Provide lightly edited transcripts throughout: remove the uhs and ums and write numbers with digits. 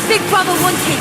Big Brother wanted.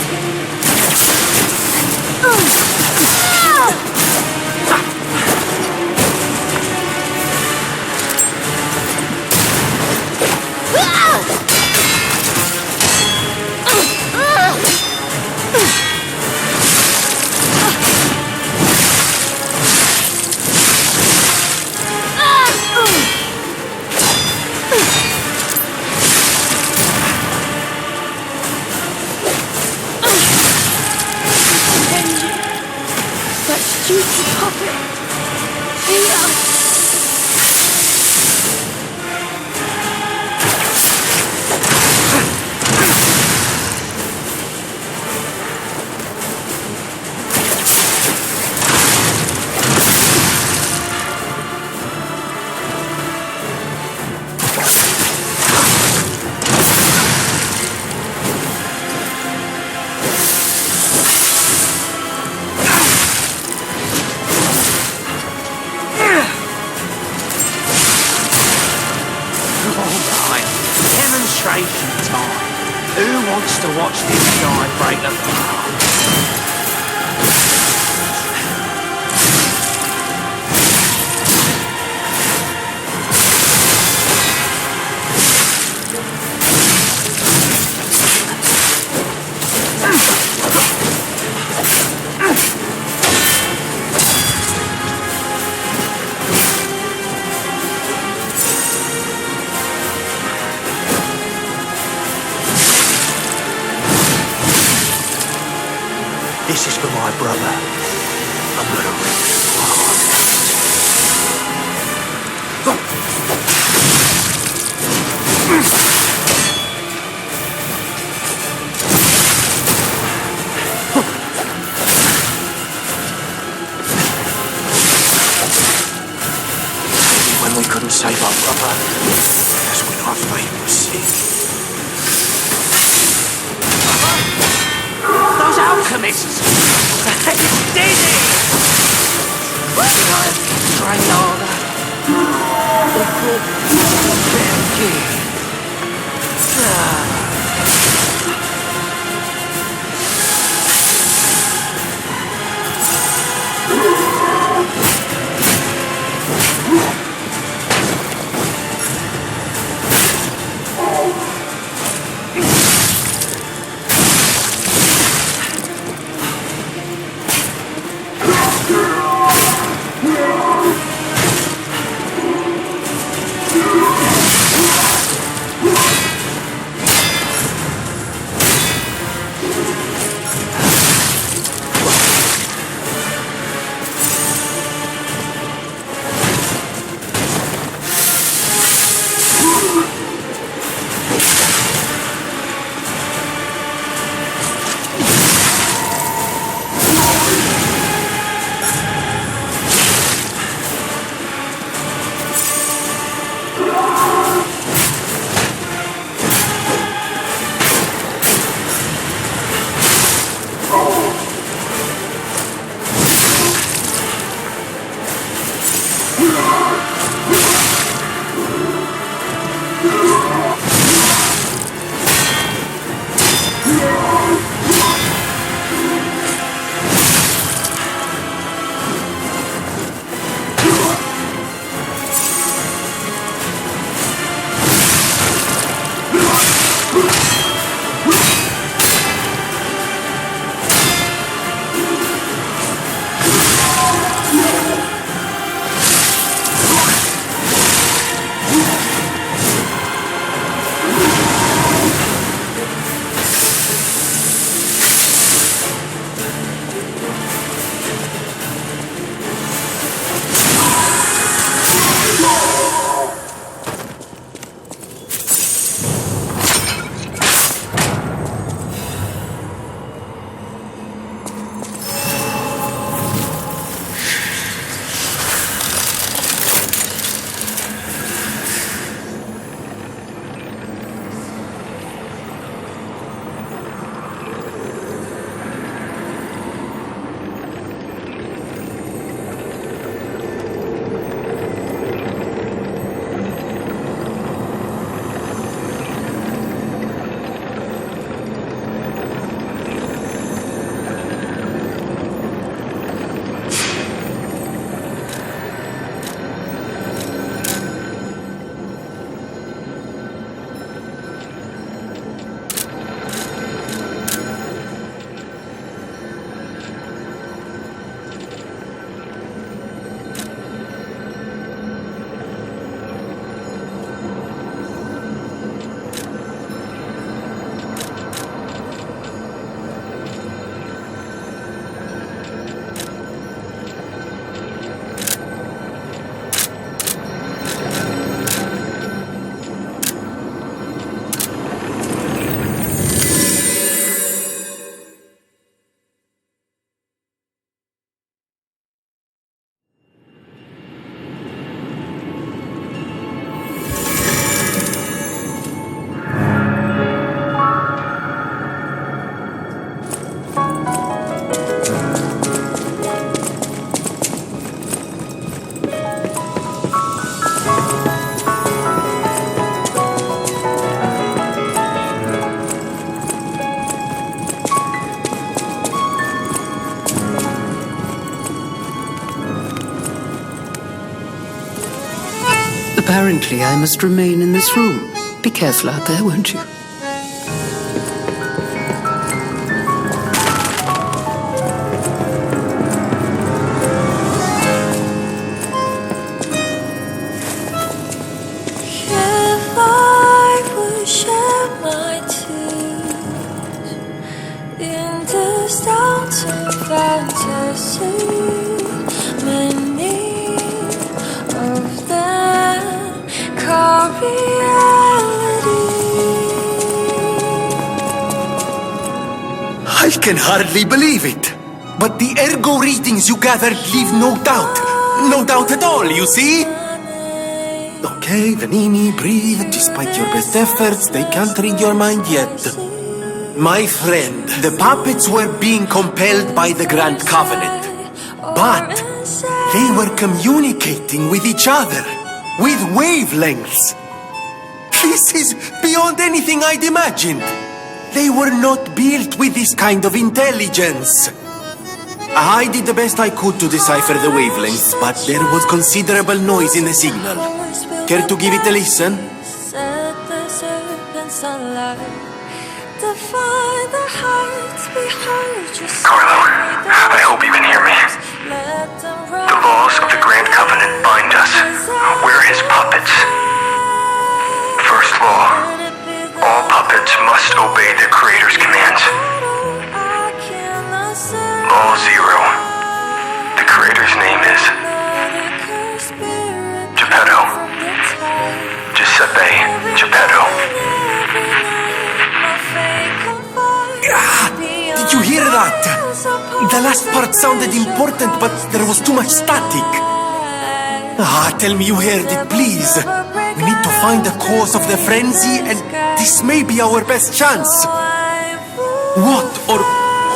To watch this guy break apart. This is for my brother. I'm gonna rip him apart. When we couldn't save our brother, that's when our faith was sick. Those alchemists! It's dizzy! Should I train harder? Apparently, I must remain in this room. Be careful out there, won't you? I can hardly believe it. But the ergo readings you gathered leave no doubt. No doubt at all, you see? Okay, Vanini, breathe. Despite your best efforts, they can't read your mind yet. My friend, the puppets were being compelled by the Grand Covenant. But they were communicating with each other. With wavelengths. This is beyond anything I'd imagined. They were not built with this kind of intelligence. I did the best I could to decipher the wavelengths, but there was considerable noise in the signal. Care to give it a listen? Carlo, I hope you can hear me. The laws of the Grand Covenant bind us. We're his puppets. First law. All puppets must obey their creator's commands. Law 0. The creator's name is Geppetto. Giuseppe Geppetto. Did you hear that? The last part sounded important, but there was too much static. Tell me you heard it, please. We need to find the cause of the frenzy, and this may be our best chance. What or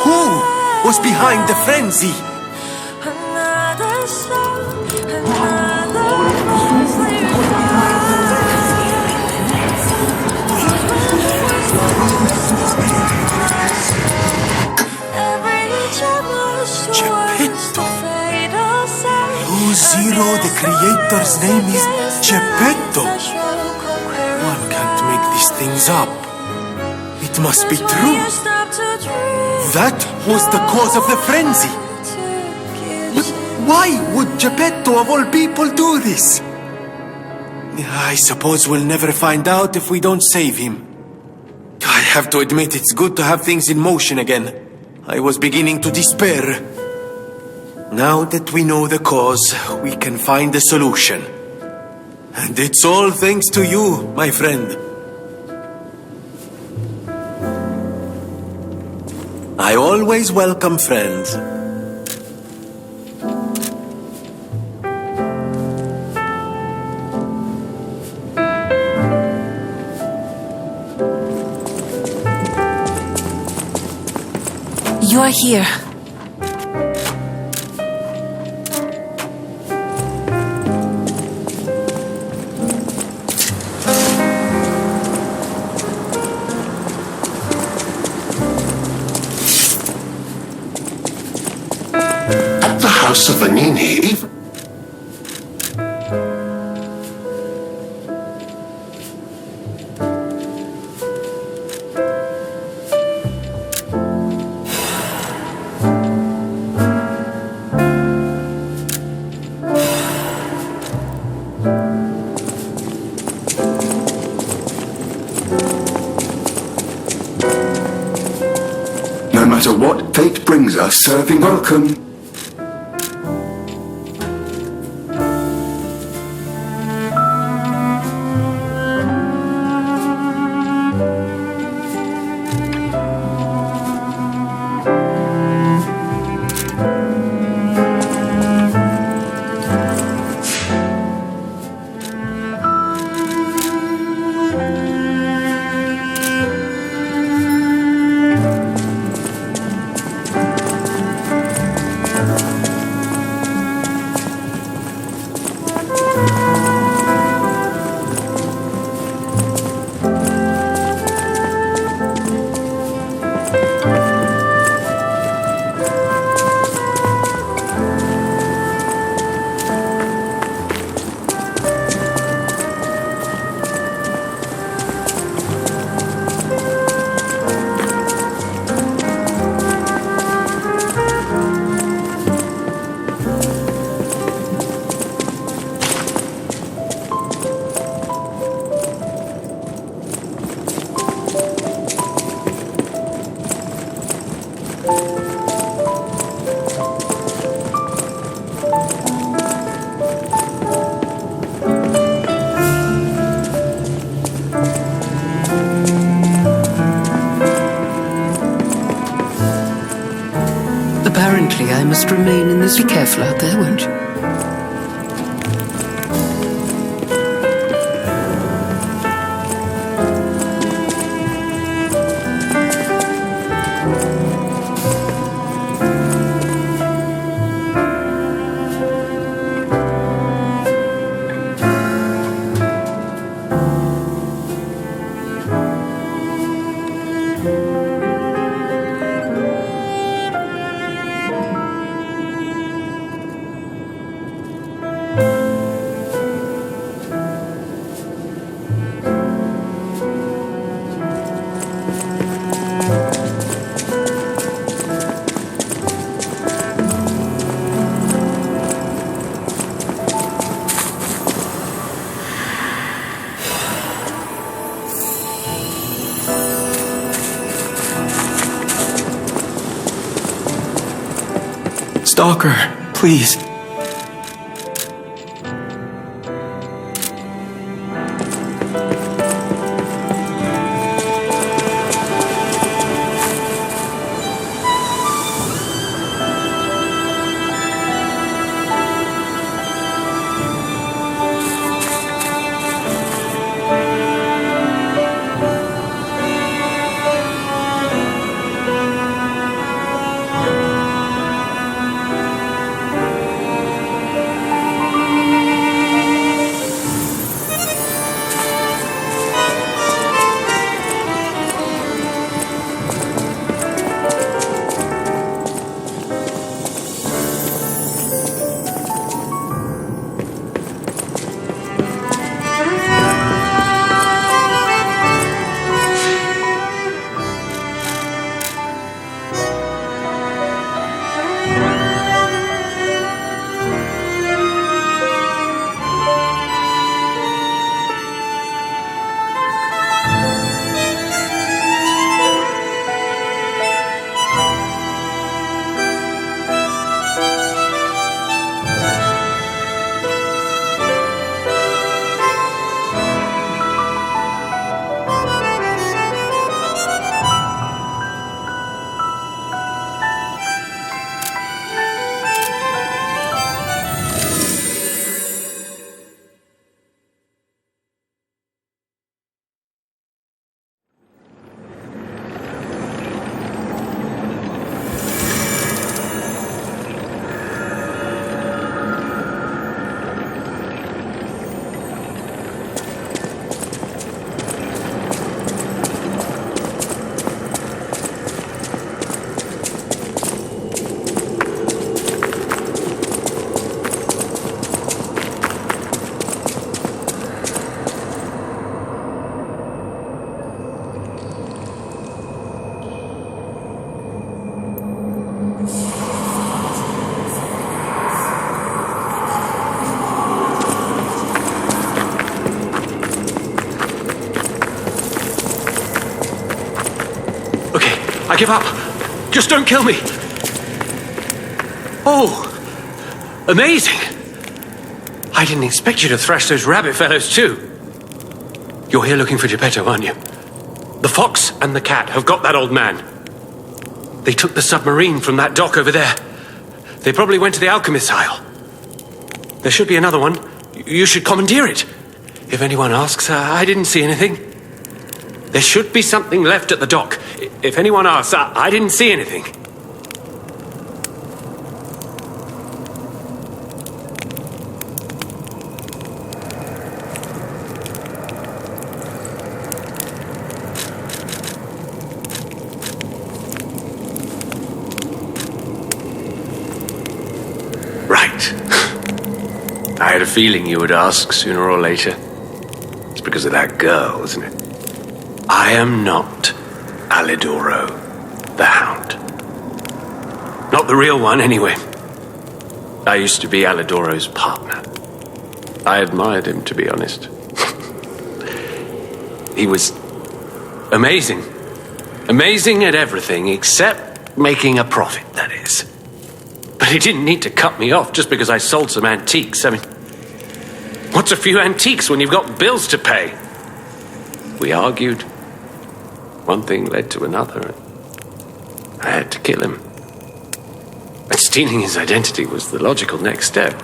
who was behind the frenzy? Geppetto. Law 0, the creator's name is Geppetto. One can't make these things up. It must be true. That was the cause of the frenzy. But why would Geppetto of all people do this? I suppose we'll never find out if we don't save him. I have to admit it's good to have things in motion again. I was beginning to despair. Now that we know the cause, we can find a solution. And it's all thanks to you, my friend. I always welcome friends. You are here. House of Vanini. No matter what fate brings us, serving welcome. Apparently, I must remain in this. Be careful out there, won't you? Stalker, please. I give up. Just don't kill me. Oh, amazing. I didn't expect you to thrash those rabbit fellows too. You're here looking for Geppetto, aren't you? The fox and the cat have got that old man. They took the submarine from that dock over there. They probably went to the alchemist's isle. There should be another one. You should commandeer it. If anyone asks, I didn't see anything. There should be something left at the dock. If anyone asks, I didn't see anything. Right. I had a feeling you would ask sooner or later. It's because of that girl, isn't it? I am not Alidoro, the Hound. Not the real one, anyway. I used to be Alidoro's partner. I admired him, to be honest. He was amazing. Amazing at everything, except making a profit, that is. But he didn't need to cut me off just because I sold some antiques. I mean, what's a few antiques when you've got bills to pay? We argued. One thing led to another. I had to kill him. stealing his identity was the logical next step.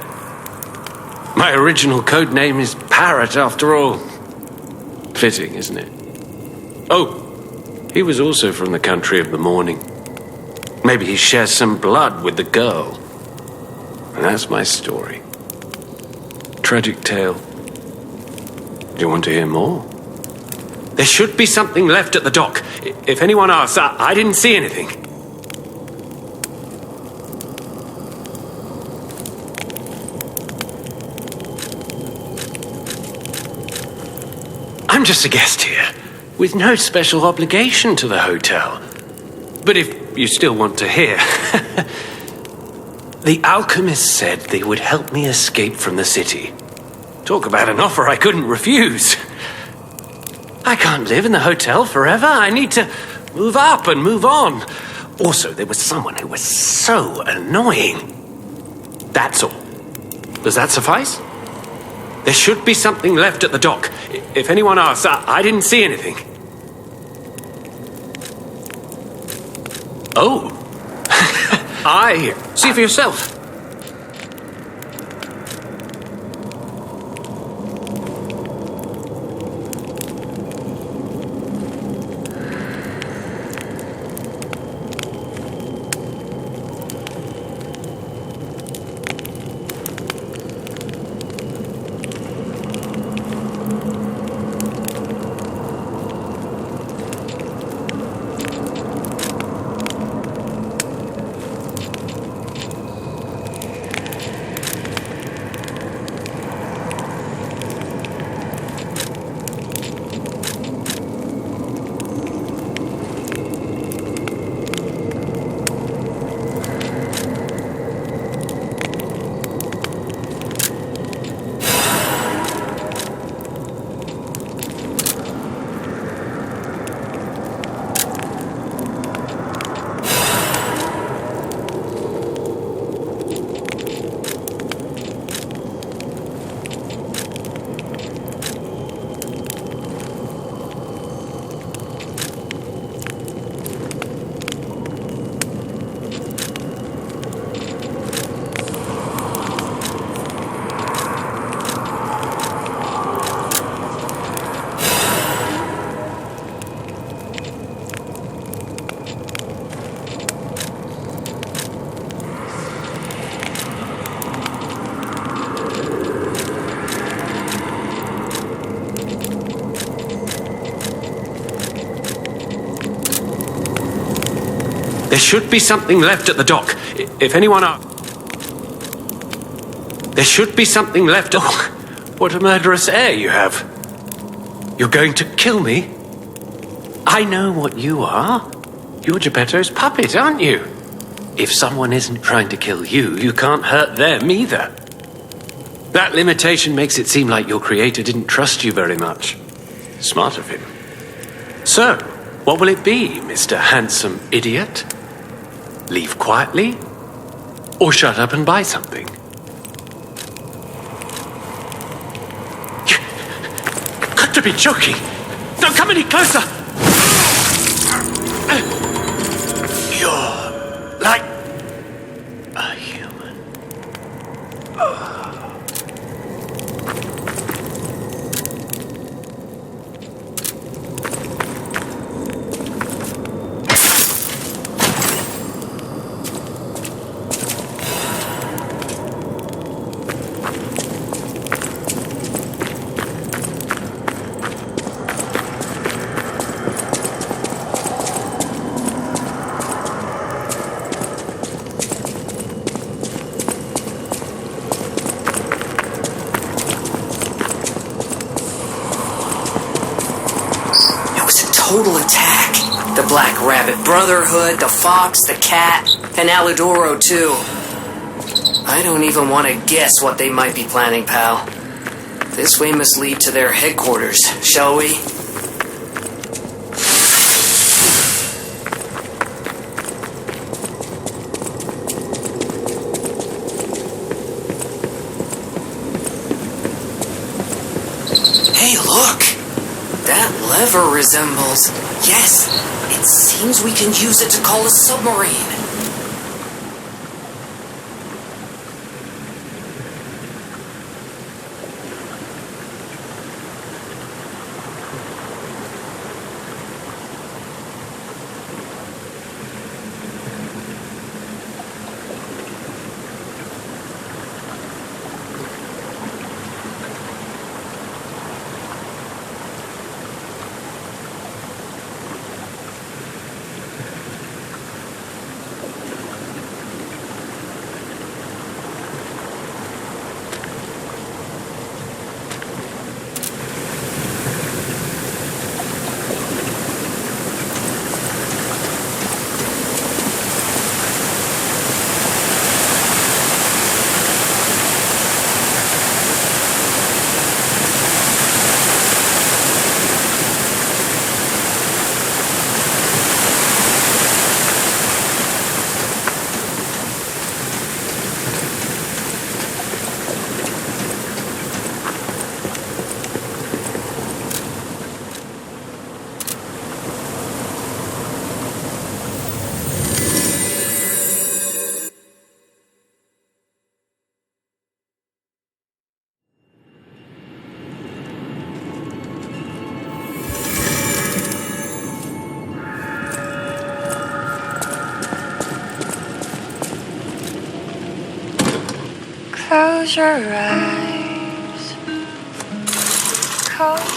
My original code name is Parrot, after all. Fitting, isn't it? Oh, he was also from the country of the morning. Maybe he shares some blood with the girl. And that's my story. Tragic tale. Do you want to hear more? There should be something left at the dock. If anyone asks, I didn't see anything. I'm just a guest here, with no special obligation to the hotel. But if you still want to hear... The alchemist said they would help me escape from the city. Talk about an offer I couldn't refuse. I can't live in the hotel forever. I need to move up and move on. Also, there was someone who was so annoying. That's all. Does that suffice? There should be something left at the dock. If anyone asks, I didn't see anything. Oh. See for yourself. There should be something left at the dock. If anyone asks... There should be something left at... Oh, what a murderous air you have. You're going to kill me? I know what you are. You're Geppetto's puppet, aren't you? If someone isn't trying to kill you, you can't hurt them either. That limitation makes it seem like your creator didn't trust you very much. Smart of him. So, what will it be, Mr. Handsome Idiot? Leave quietly? Or shut up and buy something? You've got to be joking! Don't come any closer! You're like a human. Total attack. The Black Rabbit Brotherhood, the Fox, the Cat, and Aludoro too. I don't even want to guess what they might be planning, pal. This way must lead to their headquarters, shall we? Hey, look! That lever resembles... Yes! It seems we can use it to call a submarine. Close your eyes. Close.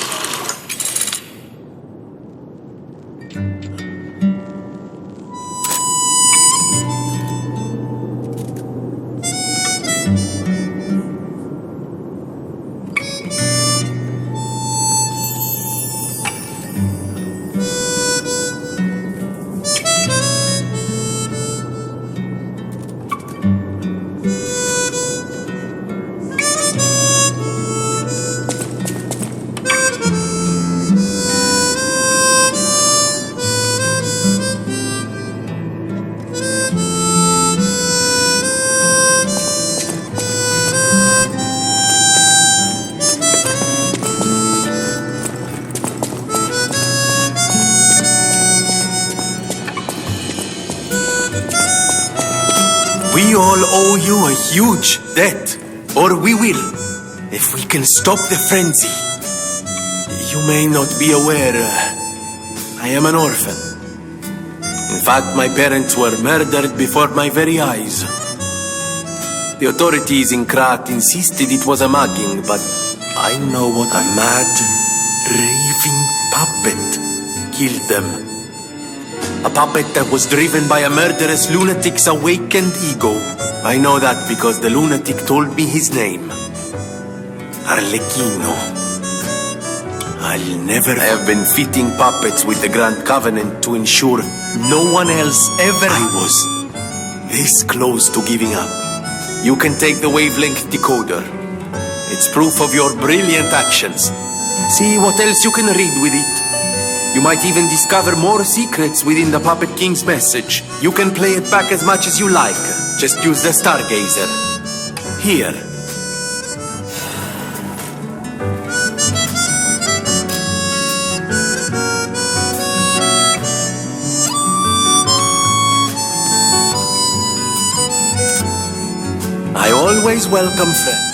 We all owe you a huge debt, or we will, if we can stop the frenzy. You may not be aware, I am an orphan. In fact, my parents were murdered before my very eyes. The authorities in Krat insisted it was a mugging, but I know what a mad, raving puppet killed them. A puppet that was driven by a murderous lunatic's awakened ego. I know that because the lunatic told me his name. Arlecchino. I'll never have been fitting puppets with the Grand Covenant to ensure no one else ever. I was this close to giving up. You can take the wavelength decoder. It's proof of your brilliant actions. See what else you can read with it. You might even discover more secrets within the Puppet King's message. You can play it back as much as you like. Just use the Stargazer. Here. I always welcome friends.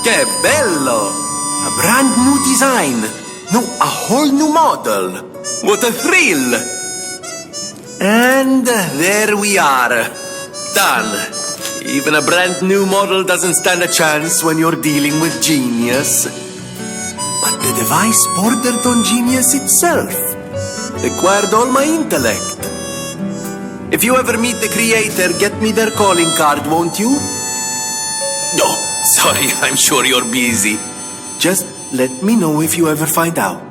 Che bello! A brand new design. No, a whole new model. What a thrill! And there we are. Done. Even a brand new model doesn't stand a chance when you're dealing with genius. But the device bordered on genius itself. Required all my intellect. If you ever meet the creator, get me their calling card, won't you? No, sorry, I'm sure you're busy. Just let me know if you ever find out.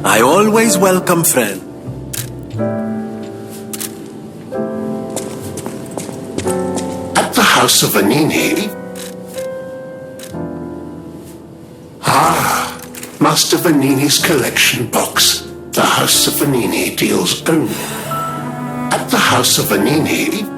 I always welcome friends. At the House of Vanini? Ah, Master Vanini's collection box. The House of Vanini deals only. At the House of Vanini?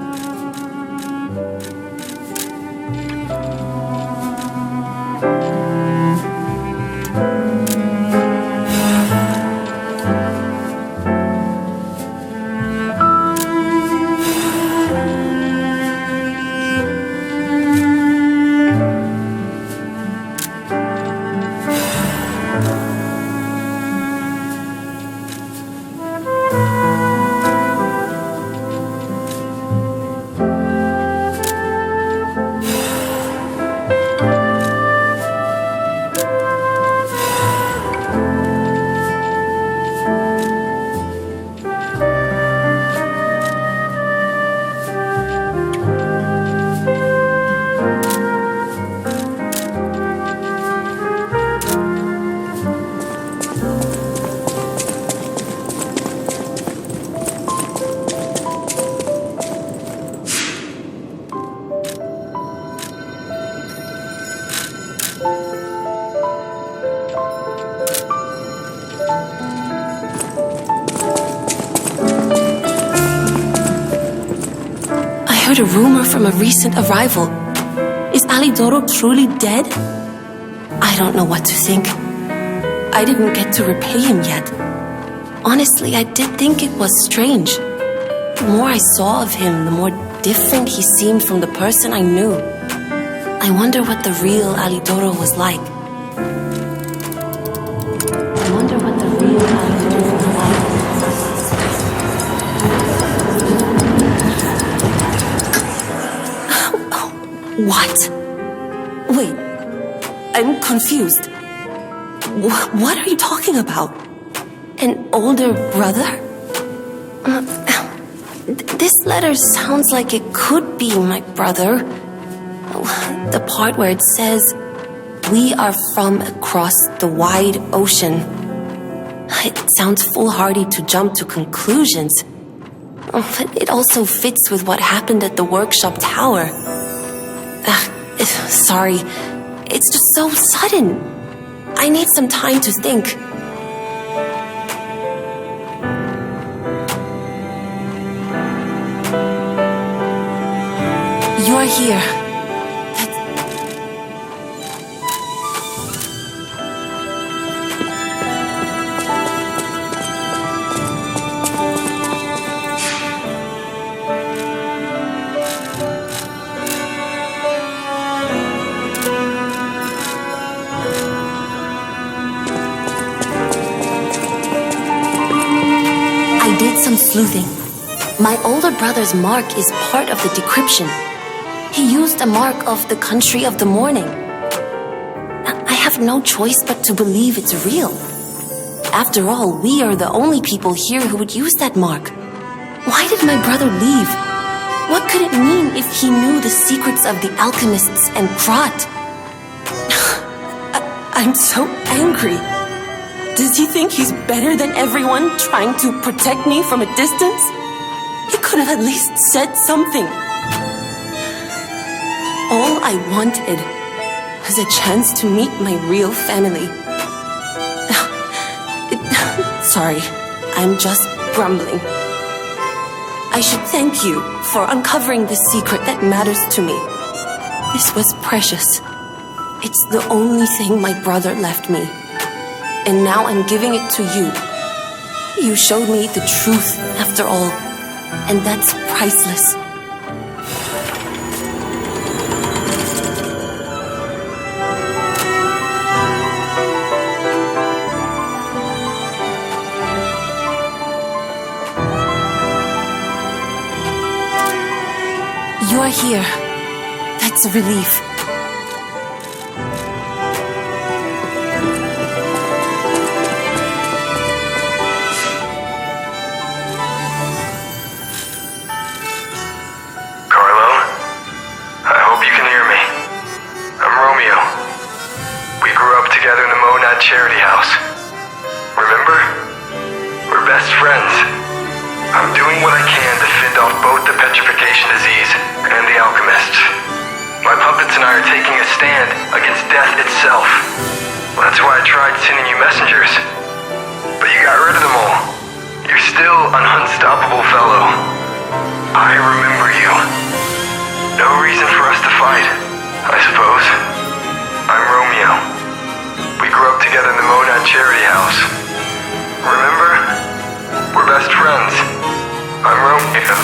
heard a rumor from a recent arrival. Is Alidoro truly dead? I don't know what to think. I didn't get to repay him yet. Honestly, I did think it was strange. The more I saw of him, the more different he seemed from the person I knew. I wonder what the real Alidoro was like. What? Wait, I'm confused. What are you talking about? An older brother? This letter sounds like it could be my brother. The part where it says, "We are from across the wide ocean." It sounds foolhardy to jump to conclusions. But it also fits with what happened at the workshop tower. Sorry, it's just so sudden. I need some time to think. You're here. Some sleuthing. My older brother's mark is part of the decryption. He used a mark of the country of the morning. I have no choice but to believe it's real. After all, we are the only people here who would use that mark. Why did my brother leave? What could it mean if he knew the secrets of the alchemists and Krat? I'm so angry. Does he think he's better than everyone, trying to protect me from a distance? He could have at least said something. All I wanted was a chance to meet my real family. Sorry, I'm just grumbling. I should thank you for uncovering the secret that matters to me. This was precious. It's the only thing my brother left me. And now I'm giving it to you. You showed me the truth after all, and that's priceless. You are here. That's a relief. Charity house. Remember? We're best friends. I'm doing what I can to fend off both the petrification disease and the alchemists. My puppets and I are taking a stand against death itself. Well, that's why I tried sending you messengers. But you got rid of them all. You're still an unstoppable fellow. I remember you. No reason for us to fight, I suppose. I'm Romeo. We grew up together in the Monad Charity House. Remember? We're best friends. I'm Romeo.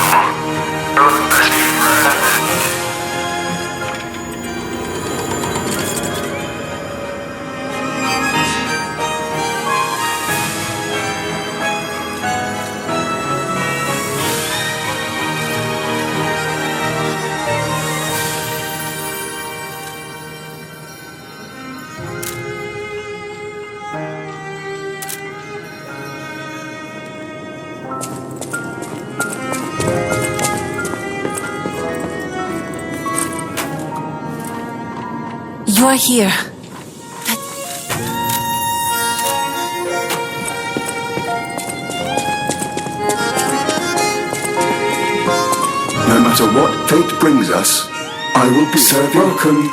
We're best friends. You're here. No matter what fate brings us, I will be serving. Welcome.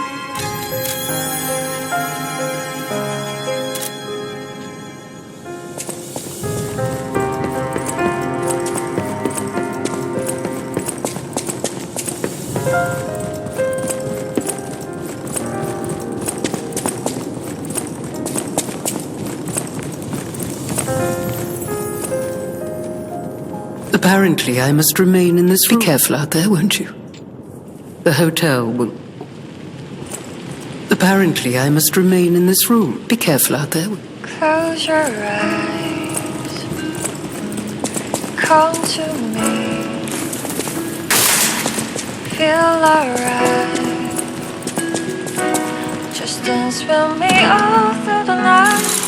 Apparently, I must remain in this room. Be careful out there, won't you? The hotel will... Apparently, I must remain in this room. Be careful out there. Close your eyes. Come to me. Feel alright. Just dance with me all through the night.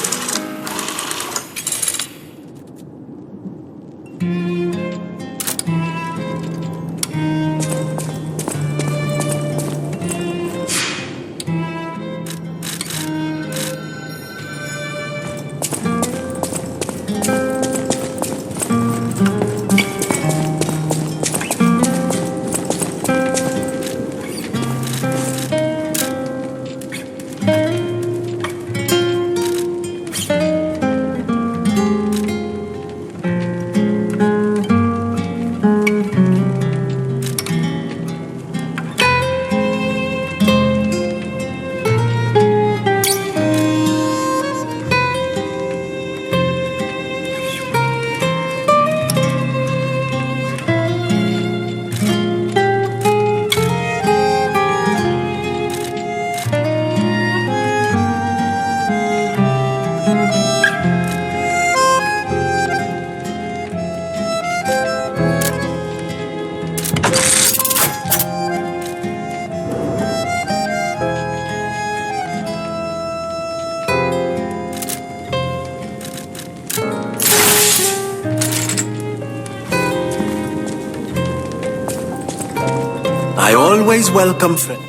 I always welcome friends.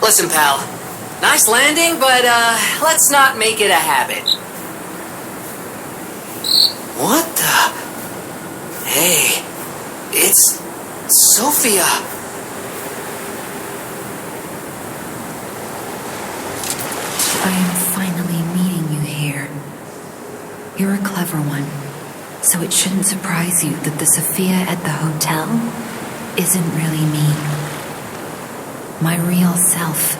Listen, pal. Nice landing, but let's not make it a habit. What the? Hey, it's Sophia. I am finally meeting you here. You're a clever one, so it shouldn't surprise you that the Sophia at the hotel isn't really me. My real self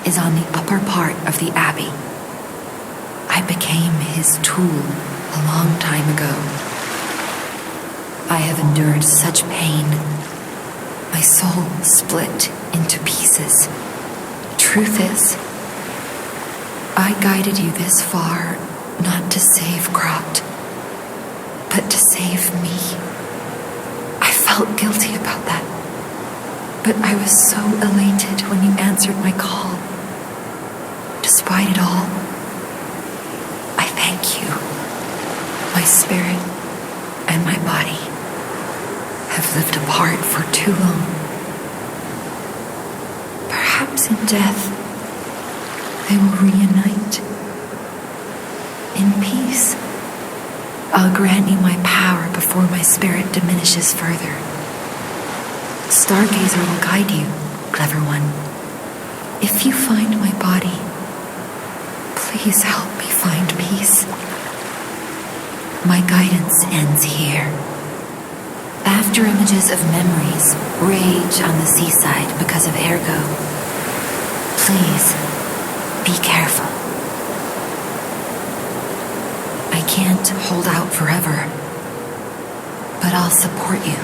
is on the upper part of the Abbey. I became his tool a long time ago. I have endured such pain. My soul split into pieces. Truth is, I guided you this far not to save Krat, but to save me. I felt guilty about that, but I was so elated when you answered my call. Despite it all, I thank you. My spirit and my body have lived apart for too long. Perhaps in death, they will reunite. In peace, I'll grant you my power before my spirit diminishes further. Stargazer will guide you, clever one. If you find my body, please help me find peace. My guidance ends here. After images of memories rage on the seaside because of Ergo, please be careful. I can't hold out forever, but I'll support you.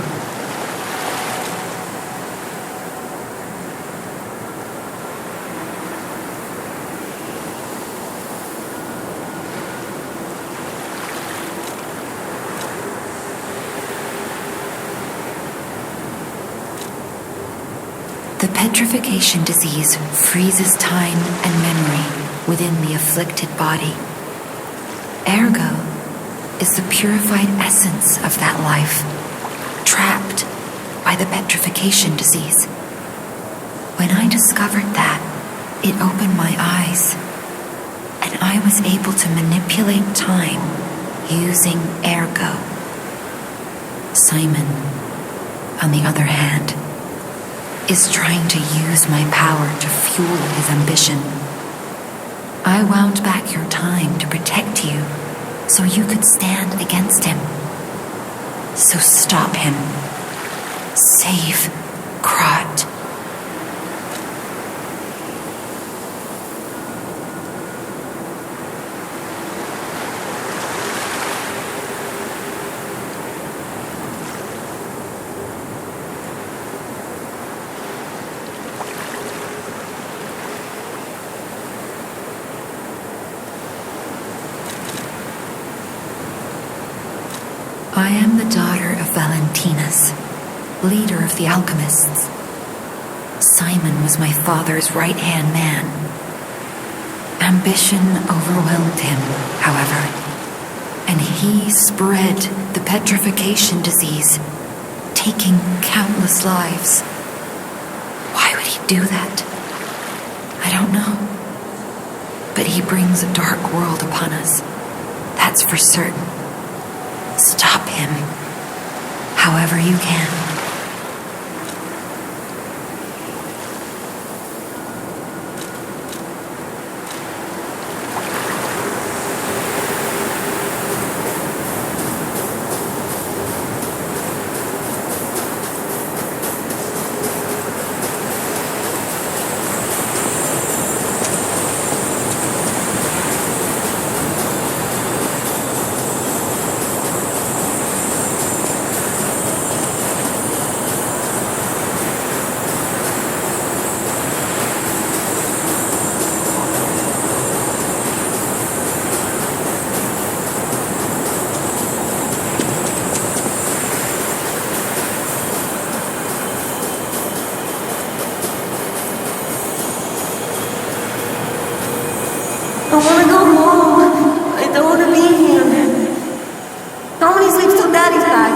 The petrification disease freezes time and memory within the afflicted body. Ergo is the purified essence of that life, trapped by the petrification disease. When I discovered that, it opened my eyes, and I was able to manipulate time using Ergo. Simon, on the other hand, is trying to use my power to fuel his ambition. I wound back your time to protect you so you could stand against him. So stop him. Save Krat. I am the daughter of Valentinus, leader of the alchemists. Simon was my father's right-hand man. Ambition overwhelmed him, however, and he spread the petrification disease, taking countless lives. Why would he do that? I don't know. But he brings a dark world upon us. That's for certain. Stop him, however you can. I want to go home. I don't want to be here. How many sleeps till Daddy's back?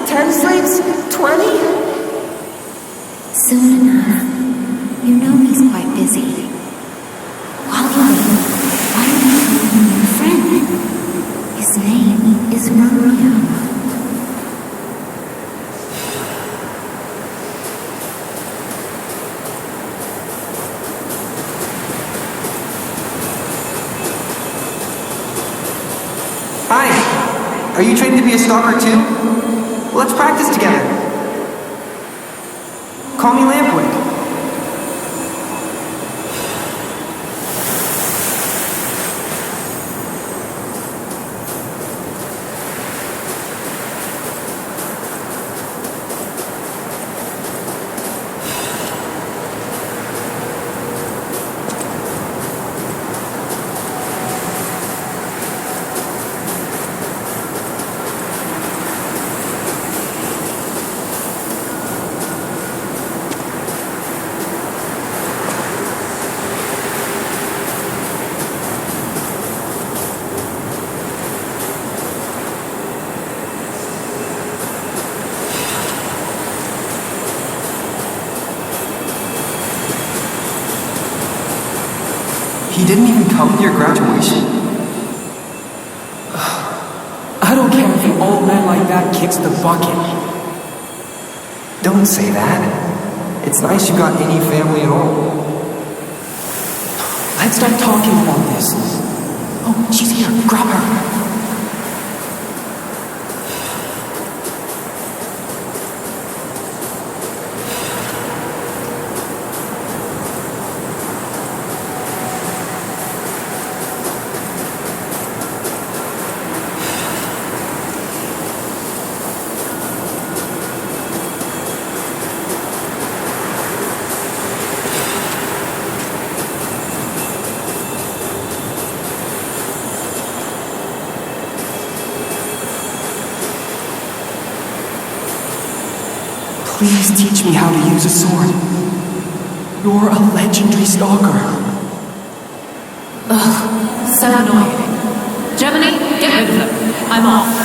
10 sleeps? 20? Soon enough, You know he's quite busy. While you wait, why don't you call him your friend? His name is Maria. Hi! Are you trained to be a stalker too? Well, let's practice together. Call me Lampwick. He didn't even come to your graduation? I don't care if an old man like that kicks the bucket. Don't say that. It's nice you got any family at all. Let's stop talking about this. Oh, she's here. Grab her. Please teach me how to use a sword. You're a legendary stalker. Ugh, so annoying. Germany, get rid of them. I'm off.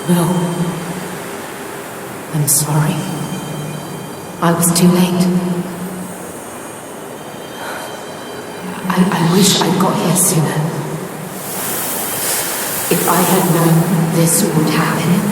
No. I'm sorry. I was too late. I wish I got here sooner. If I had known this would happen.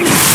Ugh!